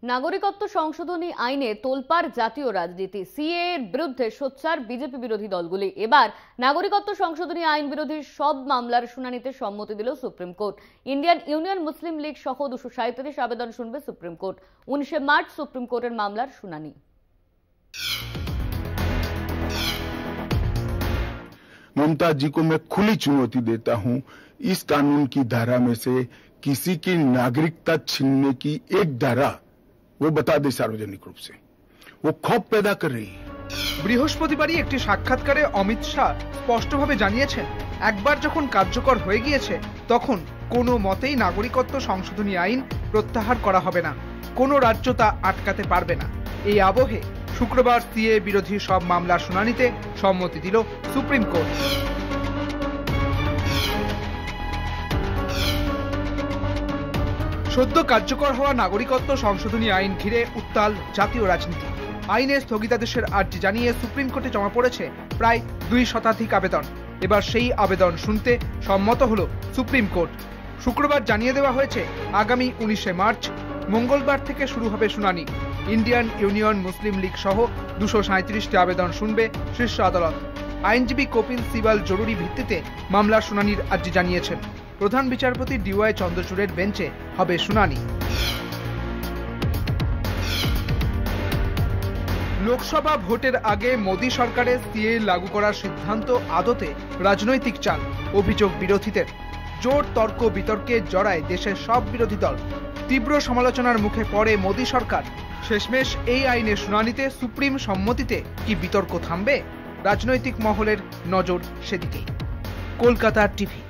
নাগরিকত্ব সংশোধনী আইনে তোলপাড় জাতীয় রাজনীতি। সিএএ এর বিরুদ্ধে সোচ্চার বিজেপি বিরোধী দলগুলি। এবার নাগরিকত্ব সংশোধনী আইন বিরোধী সব মামলার শুনানিতে সম্মতি দিল সুপ্রিম কোর্ট। ইন্ডিয়ান ইউনিয়ন মুসলিম লীগ সহ 237 আবেদন শুনবে সুপ্রিম কোর্ট। 19 মার্চ সুপ্রিম কোর্টের মামলার শুনানি। ममता जी को मैं खुली चुनौती देता हूं, इस कानून की धारा में से किसी की नागरिकता छीनने की एक धारा वो बता दे सार्वजनिक रूप से, वो खौफ पैदा कर रही है। বৃহস্পতিবারই একটি সাক্ষাৎকারে অমিত শাহ স্পষ্টভাবে জানিয়েছেন, একবার যখন কার্যকর হয়ে গিয়েছে তখন কোনো মতেই নাগরিকত্ব সংশোধনী আইন প্রত্যাহার করা হবে না, কোনো রাজ্য তা আটকাতে পারবে না। এই আবহে শুক্রবার সিএএ বিরোধী সব মামলার শুনানিতে সম্মতি দিল সুপ্রিম কোর্ট। সদ্য কার্যকর হওয়া নাগরিকত্ব সংশোধনী আইন ঘিরে উত্তাল জাতীয় রাজনীতি। আইনের স্থগিতাদেশের আর্জি জানিয়ে সুপ্রিম কোর্টে জমা পড়েছে প্রায় 2 শতাধিক আবেদন। এবার সেই আবেদন শুনতে সম্মত হল সুপ্রিম কোর্ট। শুক্রবার জানিয়ে দেওয়া হয়েছে আগামী 19 মার্চ মঙ্গলবার থেকে শুরু হবে শুনানি। ইন্ডিয়ান ইউনিয়ন মুসলিম লীগ সহ 237টি আবেদন শুনবে শীর্ষ আদালত। আইনজীবী কপিল সিবাল জরুরি ভিত্তিতে মামলার শুনানির আর্জি জানিয়েছেন। প্রধান বিচারপতি ডিওয়াই চন্দ্রচূড়ের বেঞ্চে হবে শুনানি। লোকসভা ভোটের আগে মোদী সরকারের সিএএ লাগু করার সিদ্ধান্ত আদতে রাজনৈতিক চাল, অভিযোগ বিরোধীদের। জোর তর্ক বিতর্কে জড়ায় দেশের সব বিরোধী দল। তীব্র সমালোচনার মুখে পড়ে মোদী সরকার। শেষমেশ এই আইনের শুনানিতে সুপ্রিম সম্মতিতে কি বিতর্ক থামবে? রাজনৈতিক মহলের নজর সেদিকেই। কলকাতা টিভি।